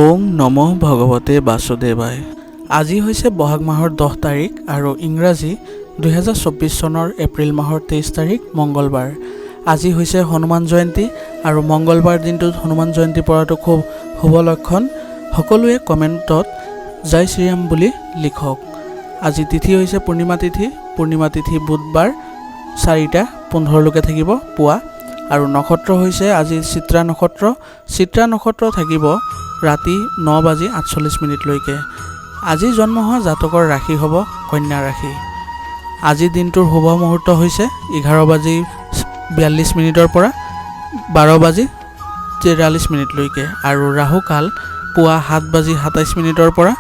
ওম নমঃ ভগৱতে বাসুদেৱায়। আজি হৈছে বহাগ মাহৰ 10 তাৰিখ আৰু ইংৰাজী 2024 চনৰ এপ্ৰিল মাহৰ 23 তাৰিখ মঙ্গলবাৰ। আজি হৈছে হনুমান জয়ন্তী আৰু মঙ্গলবাৰ দিনটোত হনুমান জয়ন্তী পৰাটো খুব শুভ লক্ষণ। সকলোৱে কমেণ্টত জয় শ্ৰীৰাম বুলি লিখক। আজি তিথি হৈছে পূৰ্ণিমা তিথি বুধবাৰ 4:15 থাকিব পুৱা আৰু নক্ষত্ৰ হৈছে আজি চিত্ৰা নক্ষত্ৰ থাকিব ৰাতি 9:48 আজি জন্ম হোৱা জাতকৰ ৰাশি হ'ব কন্যা ৰাশি। আজি দিনটোৰ শুভ মুহূৰ্ত হৈছে 11:42 পৰা 12:43 আৰু ৰাহু কাল পুৱা 7:27 পৰা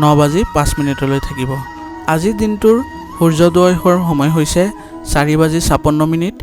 9:05 থাকিব। আজি দিনটোৰ সূৰ্যোদয়ৰ সময় হৈছে 4:56।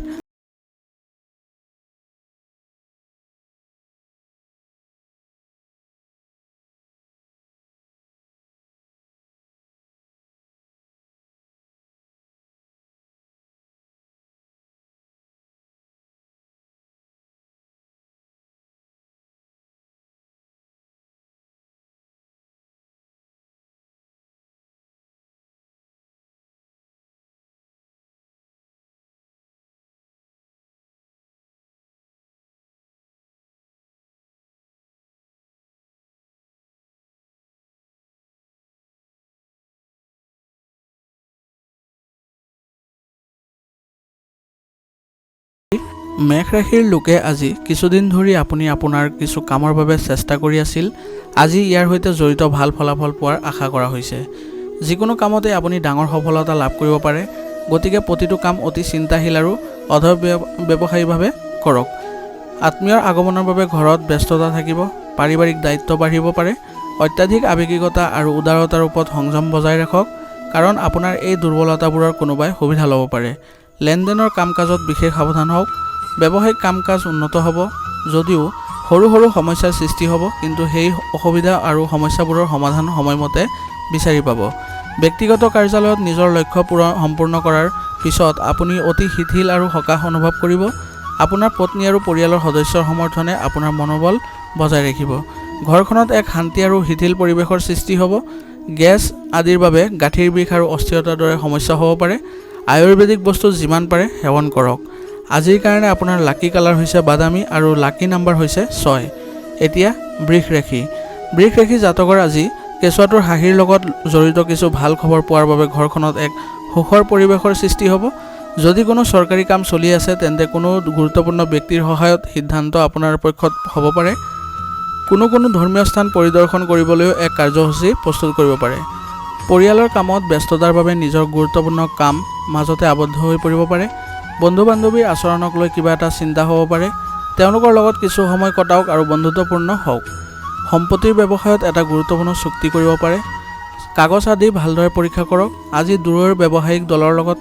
মেঘ ৰাশিৰ লোকে আজি কিছুদিন ধৰি আপুনি আপোনাৰ কিছু কামৰ বাবে চেষ্টা কৰি আছিল। আজি ইয়াৰ সৈতে জড়িত ভাল ফলাফল পোৱাৰ আশা কৰা হৈছে। যিকোনো কামতে আপুনি ডাঙৰ সফলতা লাভ কৰিব পাৰে। গতিকে প্ৰতিটো কাম অতি চিন্তাশীল আৰু অধ্যৱসায়ীভাৱে কৰক। আত্মীয়ৰ আগমনৰ বাবে ঘৰত ব্যস্ততা থাকিব। পাৰিবাৰিক দায়িত্ব বাঢ়িব পাৰে। অত্যাধিক আৱেগিকতা আৰু উদাৰতাৰ ওপৰত সংযম বজাই ৰাখক, কাৰণ আপোনাৰ এই দুৰ্বলতাবোৰৰ কোনোবাই সুবিধা ল'ব পাৰে। লেনদেনৰ কাম কাজত বিশেষ সাৱধান হওক। ব্যৱসায়িক কাম কাজ উন্নত হ'ব যদিও সৰু সমস্যাৰ সৃষ্টি হ'ব, কিন্তু সেই অসুবিধা আৰু সমস্যাবোৰৰ সমাধান সময়মতে বিচাৰি পাব। ব্যক্তিগত কাৰ্যালয়ত নিজৰ লক্ষ্য সম্পূৰ্ণ কৰাৰ পিছত আপুনি অতি শিথিল আৰু সকাহ অনুভৱ কৰিব। আপোনাৰ পত্নী আৰু পৰিয়ালৰ সদস্যৰ সমৰ্থনে আপোনাৰ মনোবল বজাই ৰাখিব। ঘৰখনত এক শান্তি আৰু শিথিল পৰিৱেশৰ সৃষ্টি হ'ব। গেছ আদিৰ বাবে গাঁঠিৰ বিষ আৰু অস্থিৰতাৰ দৰে সমস্যা হ'ব পাৰে। আয়ুৰ্বেদিক বস্তু যিমান পাৰে সেৱন কৰক। আজিৰ কাৰণে আপোনাৰ লাকি কালাৰ হৈছে বাদামী আৰু লাকি নাম্বাৰ হৈছে 6। এতিয়া বৃষ ৰাশি জাতকৰ আজি কেঁচুৱাটোৰ হাঁহিৰ লগত জড়িত কিছু ভাল খবৰ পোৱাৰ বাবে ঘৰখনত এক সুখৰ পৰিৱেশৰ সৃষ্টি হ'ব। যদি কোনো চৰকাৰী কাম চলি আছে তেন্তে কোনো গুৰুত্বপূৰ্ণ ব্যক্তিৰ সহায়ত সিদ্ধান্ত আপোনাৰ পক্ষত হ'ব পাৰে। কোনো ধৰ্মীয় স্থান পৰিদৰ্শন কৰিবলৈও এক কাৰ্যসূচী প্ৰস্তুত কৰিব পাৰে। পৰিয়ালৰ কামত ব্যস্ততাৰ বাবে নিজৰ গুৰুত্বপূৰ্ণ কাম মাজতে আবদ্ধ হৈ পৰিব পাৰে। বন্ধু বান্ধৱীৰ আচৰণক লৈ কিবা এটা চিন্তা হ'ব পাৰে। তেওঁলোকৰ লগত কিছু সময় কটাওক আৰু বন্ধুত্বপূৰ্ণ হওক। সম্পত্তিৰ ব্যৱসায়ত এটা গুৰুত্বপূৰ্ণ চুক্তি কৰিব পাৰে। কাগজ আদি ভালদৰে পৰীক্ষা কৰক। আজি দূৰৈৰ ব্যৱসায়িক দলৰ লগত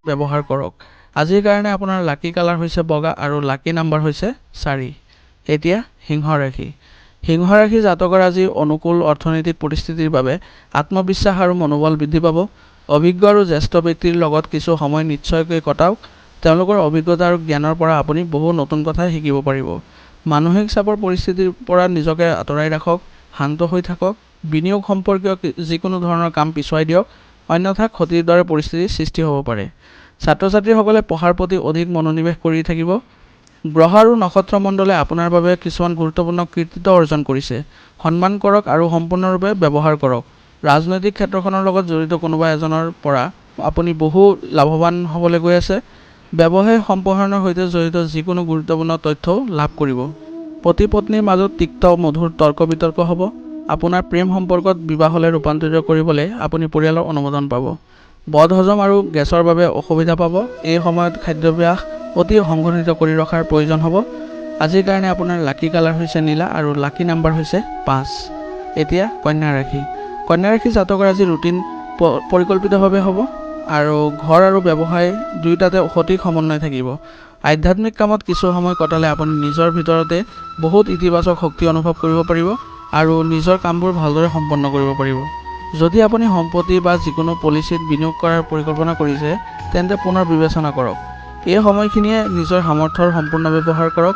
ব্যৱহাৰ কৰক। আজিৰ কাৰণে আপোনাৰ লাকি কালাৰ হৈছে বগা আৰু লাকি নাম্বাৰ হৈছে 4। এতিয়া সিংহ ৰাশি। সিংহ ৰাশি জাতকৰ আজি অনুকূল অৰ্থনৈতিক পৰিস্থিতিৰ বাবে আত্মবিশ্বাস আৰু মনোবল বৃদ্ধি পাব। অভিজ্ঞ আৰু জ্যেষ্ঠ ব্যক্তিৰ লগত কিছু সময় নিশ্চয়কৈ কটাওক। তেওঁলোকৰ অভিজ্ঞতা আৰু জ্ঞানৰ পৰা আপুনি বহু নতুন কথা শিকিব পাৰিব। মানসিক চাপৰ পৰিস্থিতিৰ পৰা নিজকে আঁতৰাই ৰাখক, শান্ত হৈ থাকক। বিনিয়োগ সম্পৰ্কীয় যিকোনো ধৰণৰ কাম পিছুৱাই দিয়ক, অন্যথা ক্ষতিৰ দৰে পৰিস্থিতিৰ সৃষ্টি হ'ব পাৰে। ছাত্ৰ-ছাত্ৰীসকলে পঢ়াৰ প্ৰতি অধিক মনোনিৱেশ কৰি থাকিব। গ্ৰহ আৰু নক্ষত্ৰ মণ্ডলে আপোনাৰ বাবে কিছুমান গুৰুত্বপূৰ্ণ কৃতিত্ব অৰ্জন কৰিছে। সন্মান কৰক আৰু সম্পূৰ্ণৰূপে ব্যৱহাৰ কৰক। ৰাজনৈতিক ক্ষেত্ৰখনৰ লগত জড়িত কোনোবা এজনৰ পৰা আপুনি বহু লাভৱান হ'বলৈ গৈ আছে। ব্যৱসায় সম্প্ৰসাৰণৰ সৈতে জড়িত যিকোনো গুৰুত্বপূৰ্ণ তথ্যও লাভ কৰিব। পতি পত্নীৰ মাজত তিক্ত মধুৰ তৰ্ক বিতৰ্ক হ'ব। আপোনাৰ প্ৰেম সম্পৰ্কত বিবাহলৈ ৰূপান্তৰিত কৰিবলৈ আপুনি পৰিয়ালৰ অনুমোদন পাব। বদহজম আৰু গেছৰ বাবে অসুবিধা পাব। এই সময়ত খাদ্যাভ্যাস অতি সংশোধিত কৰি ৰখাৰ প্ৰয়োজন হ'ব। আজিৰ কাৰণে আপোনাৰ লাকি কালাৰ হৈছে নীলা আৰু লাকি নাম্বাৰ হৈছে 5। এতিয়া কন্যা ৰাশি। কন্যা ৰাশি জাতকৰ আজি ৰুটিন পৰিকল্পিতভাৱে হ'ব আৰু ঘৰ আৰু ব্যৱসায় দুয়োটাতে সঠিক সমন্বয় থাকিব। আধ্যাত্মিক কামত কিছু সময় কটালে আপুনি নিজৰ ভিতৰতে বহুত ইতিবাচক শক্তি অনুভৱ কৰিব পাৰিব আৰু নিজৰ কামবোৰ ভালদৰে সম্পন্ন কৰিব পাৰিব। যদি আপুনি সম্পত্তি বা যিকোনো পলিচিত বিনিয়োগ কৰাৰ পৰিকল্পনা কৰিছে, তেন্তে পুনৰ বিবেচনা কৰক। এই সময়খিনিয়ে নিজৰ সামৰ্থ্যৰ সম্পূৰ্ণ ব্যৱহাৰ কৰক।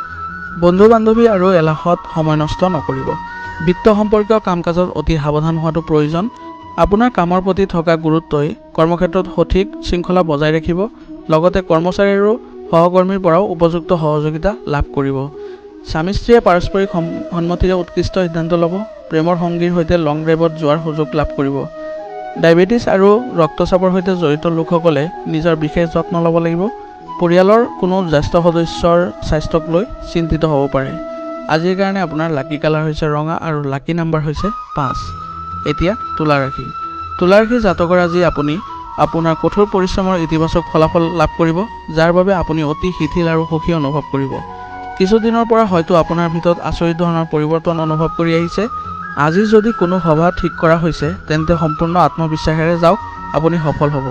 বন্ধু-বান্ধৱী আৰু এলাহত সময় নষ্ট নকৰিব। বিত্ত সম্পৰ্কীয় কাম-কাজত অতি সাৱধান হোৱাটো প্ৰয়োজন। আপোনাৰ কামৰ প্ৰতি থকা গুৰুত্বই কৰ্মক্ষেত্ৰত সঠিক শৃংখলা বজাই ৰাখিব। লগতে কৰ্মচাৰী আৰু সহকৰ্মীৰ পৰাও উপযুক্ত সহযোগিতা লাভ কৰিব। স্বামী-স্ত্ৰীয়ে পাৰস্পৰিক সন্মতিৰে উৎকৃষ্ট সিদ্ধান্ত ল'ব। প্ৰেমৰ সংগীৰ সৈতে লং ড্ৰাইভত যোৱাৰ সুযোগ লাভ কৰিব। ডায়েবেটিছ আৰু ৰক্তচাপৰ সৈতে জড়িত লোকসকলে নিজৰ বিশেষ যত্ন ল'ব লাগিব। পৰিয়ালৰ কোনো জ্যেষ্ঠ সদস্যৰ স্বাস্থ্যক লৈ চিন্তিত হ'ব পাৰে। আজিৰ কাৰণে আপোনাৰ লাকি কালাৰ হৈছে ৰঙা আৰু লাকি নাম্বাৰ হৈছে 5। এতিয়া তুলা ৰাশি। তুলা ৰাশি জাতকৰ আজি আপুনি আপোনাৰ কঠোৰ পৰিশ্ৰমৰ ইতিবাচক ফলাফল লাভ কৰিব, যাৰ বাবে আপুনি অতি শিথিল আৰু সুখী অনুভৱ কৰিব। কিছুদিনৰ পৰা হয়তো আপোনাৰ ভিতৰত আচৰিত ধৰণৰ পৰিৱৰ্তন অনুভৱ কৰি আহিছে। আজি যদি কোনো সভা ঠিক কৰা হৈছে, তেন্তে সম্পূৰ্ণ আত্মবিশ্বাসেৰে যাওক, আপুনি সফল হ'ব।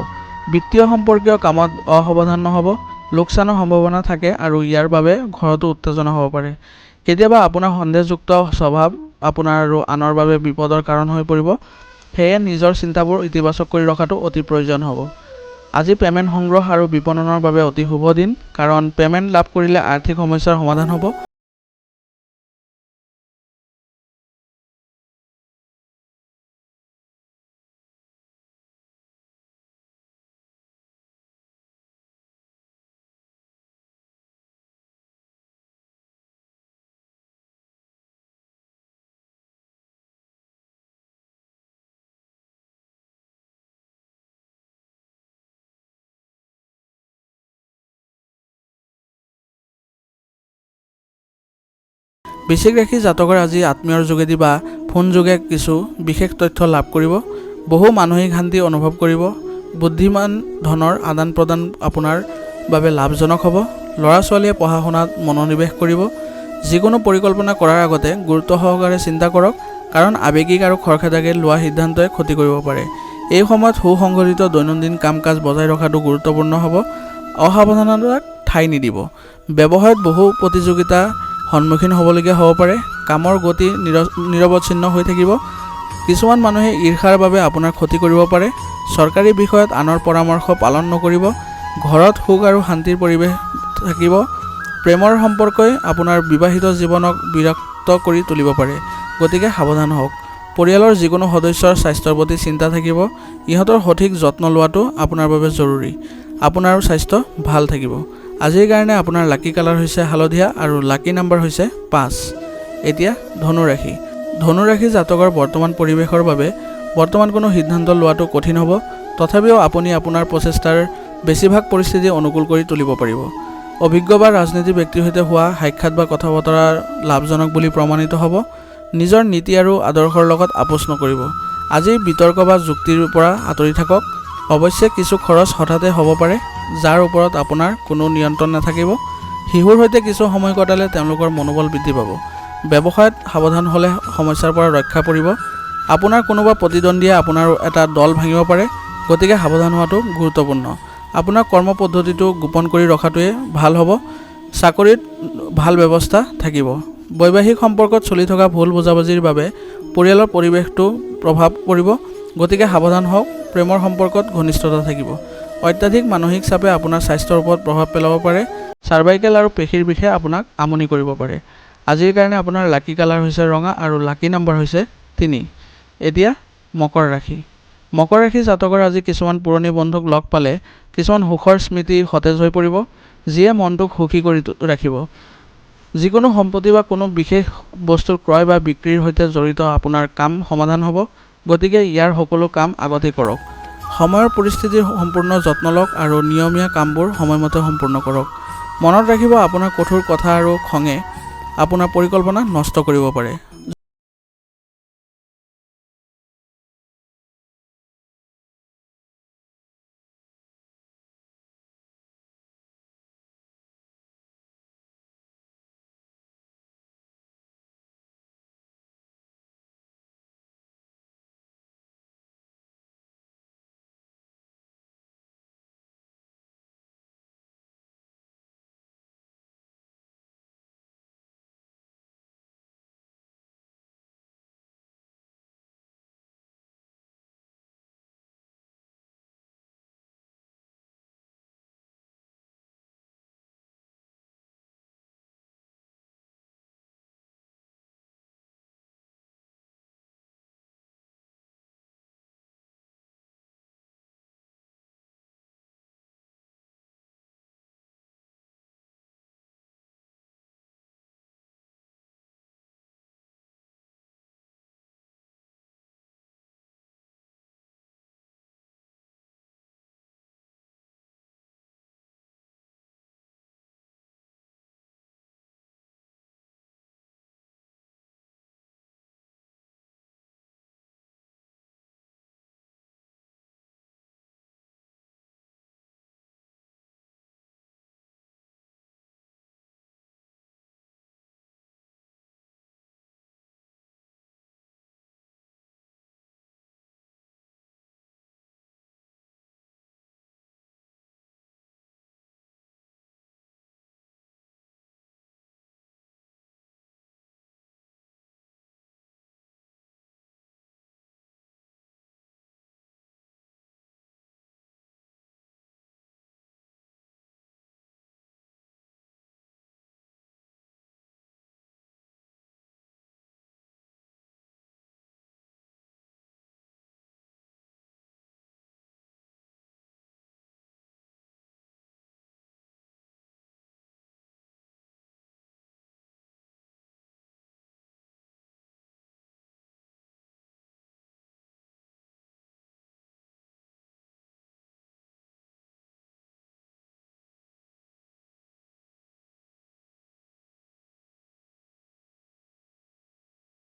বিত্তীয় সম্পৰ্কীয় কামত অসাৱধান নহ'ব। লোকচানৰ সম্ভাৱনা থাকে আৰু ইয়াৰ বাবে ঘৰতো উত্তেজনা হ'ব পাৰে। কেতিয়াবা আপোনাৰ সন্দেহযুক্ত স্বভাৱ আপোনাৰ আৰু আনৰ বাবে বিপদৰ কাৰণ হৈ পৰিব। সেয়ে নিজৰ চিন্তাবোৰ ইতিবাচক কৰি ৰখাটো অতি প্ৰয়োজন হ'ব। আজি পে'মেণ্ট সংগ্ৰহ আৰু বিপণনৰ বাবে অতি শুভ দিন, কাৰণ পে'মেণ্ট লাভ কৰিলে আৰ্থিক সমস্যাৰ সমাধান হ'ব। বৃশ্চিক ৰাশি জাতকৰ আজি আত্মীয়ৰ যোগেদি বা ফোন যোগে কিছু বিশেষ তথ্য লাভ কৰিব। বহু মানসিক শান্তি অনুভৱ কৰিব। বুদ্ধিমান ধনৰ আদান প্ৰদান আপোনাৰ বাবে লাভজনক হ'ব। ল'ৰা-ছোৱালীয়ে পঢ়া শুনাত মনোনিৱেশ কৰিব। যিকোনো পৰিকল্পনা কৰাৰ আগতে গুৰুত্ব সহকাৰে চিন্তা কৰক, কাৰণ আৱেগিক আৰু খৰখেদাকে লোৱা সিদ্ধান্তই ক্ষতি কৰিব পাৰে। এই সময়ত সুসংগঠিত দৈনন্দিন কাম-কাজ বজাই ৰখাটো গুৰুত্বপূৰ্ণ হ'ব। অসাৱধানতাক ঠাই নিদিব। ব্যৱসায়ত বহু প্ৰতিযোগিতাৰ সন্মুখীন হ'বলগীয়া হ'ব পাৰে। কামৰ গতি নিৰৱচ্ছিন্ন হৈ থাকিব। কিছুমান মানুহে ঈৰ্ষাৰ বাবে আপোনাৰ ক্ষতি কৰিব পাৰে। চৰকাৰী বিষয়ত আনৰ পৰামৰ্শ পালন নকৰিব। ঘৰত সুখ আৰু শান্তিৰ পৰিৱেশ থাকিব। প্ৰেমৰ সম্পৰ্কই আপোনাৰ বিবাহিত জীৱনক বিৰক্ত কৰি তুলিব পাৰে, গতিকে সাৱধান হওক। পৰিয়ালৰ যিকোনো সদস্যৰ স্বাস্থ্যৰ প্ৰতি চিন্তা থাকিব। ইহঁতৰ সঠিক যত্ন লোৱাটো আপোনাৰ বাবে জৰুৰী। আপোনাৰ স্বাস্থ্য ভাল থাকিব। আজিৰ কাৰণে আপোনাৰ লাকি কালাৰ হৈছে হালধীয়া আৰু লাকি নাম্বাৰ হৈছে 5। এতিয়া ধনু ৰাশি। ধনু ৰাশি জাতকৰ বৰ্তমান পৰিৱেশৰ বাবে বৰ্তমান কোনো সিদ্ধান্ত লোৱাটো কঠিন হ'ব। তথাপিও আপুনি আপোনাৰ প্ৰচেষ্টাৰ বেছিভাগ পৰিস্থিতি অনুকূল কৰি তুলিব পাৰিব। অভিজ্ঞ বা ৰাজনীতিক ব্যক্তিৰ সৈতে হোৱা সাক্ষাৎ বা কথা বতৰা লাভজনক বুলি প্ৰমাণিত হ'ব। নিজৰ নীতি আৰু আদৰ্শৰ লগত আপোচ নকৰিব। আজিৰ বিতৰ্ক বা যুক্তিৰ পৰা আঁতৰি থাকক। অৱশ্যে কিছু খৰচ হঠাতে হ'ব পাৰে, যাৰ ওপৰত আপোনাৰ কোনো নিয়ন্ত্ৰণ নাথাকিব। শিশুৰ সৈতে কিছু সময় কটালে তেওঁলোকৰ মনোবল বৃদ্ধি পাব। ব্যৱসায়ত সাৱধান হ'লে সমস্যাৰ পৰা ৰক্ষা পৰিব। আপোনাৰ কোনোবা প্ৰতিদ্বন্দ্বীয়ে আপোনাৰ এটা দল ভাঙিব পাৰে, গতিকে সাৱধান হোৱাটো গুৰুত্বপূৰ্ণ। আপোনাৰ কৰ্ম পদ্ধতিটো গোপন কৰি ৰখাটোৱে ভাল হ'ব। চাকৰিত ভাল ব্যৱস্থা থাকিব। বৈবাহিক সম্পৰ্কত চলি থকা ভুল বুজাবুজিৰ বাবে পৰিয়ালৰ পৰিৱেশটো প্ৰভাৱ পৰিব, গতিকে সাৱধান হওক। প্ৰেমৰ সম্পৰ্কত ঘনিষ্ঠতা থাকিব। অত্যাধিক মানসিক চাপে আপোনাৰ স্বাস্থ্যৰ ওপৰত প্ৰভাৱ পেলাব পাৰে। চাৰ্ভাইকেল আৰু পেশীৰ বিষে আপোনাক আমনি কৰিব পাৰে। আজিৰ কাৰণে আপোনাৰ লাকি কালাৰ হৈছে ৰঙা আৰু লাকি নাম্বাৰ হৈছে 3। এতিয়া মকৰ ৰাশি। মকৰ ৰাশি জাতকৰ আজি কিছুমান পুৰণি বন্ধুক লগ পালে কিছুমান সুখৰ স্মৃতি সতেজ হৈ পৰিব, যিয়ে মনটোক সুখী কৰি ৰাখিব। যিকোনো সম্পত্তি বা কোনো বিশেষ বস্তুৰ ক্ৰয় বা বিক্ৰীৰ সৈতে জড়িত আপোনাৰ কাম সমাধান হ'ব, গতিকে ইয়াৰ সকলো কাম আগতেই কৰক। সময়ৰ পৰিস্থিতিৰ সম্পূৰ্ণ যত্ন লওক আৰু নিয়মীয়া কামবোৰ সময়মতে সম্পূৰ্ণ কৰক। মনত ৰাখিব, আপোনাৰ কঠোৰ কথা আৰু খঙে আপোনাৰ পৰিকল্পনা নষ্ট কৰিব পাৰে।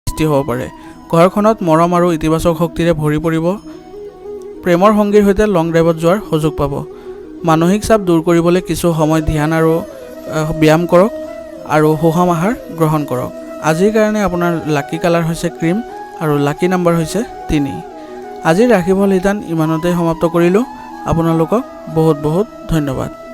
হ'ব পাৰে। ঘৰখনত মৰম আৰু ইতিবাচক শক্তিৰে ভৰি পৰিব। প্ৰেমৰ সংগীৰ সৈতে লং ড্ৰাইভত যোৱাৰ সুযোগ পাব। মানসিক চাপ দূৰ কৰিবলৈ কিছু সময় ধ্যান আৰু ব্যায়াম কৰক আৰু সুষম আহাৰ গ্ৰহণ কৰক। আজিৰ কাৰণে আপোনাৰ লাকি কালাৰ হৈছে ক্ৰীম আৰু লাকি নাম্বাৰ হৈছে 3। আজিৰ ৰাশিফল শিতান ইমানতে সমাপ্ত কৰিলোঁ। আপোনালোকক বহুত বহুত ধন্যবাদ।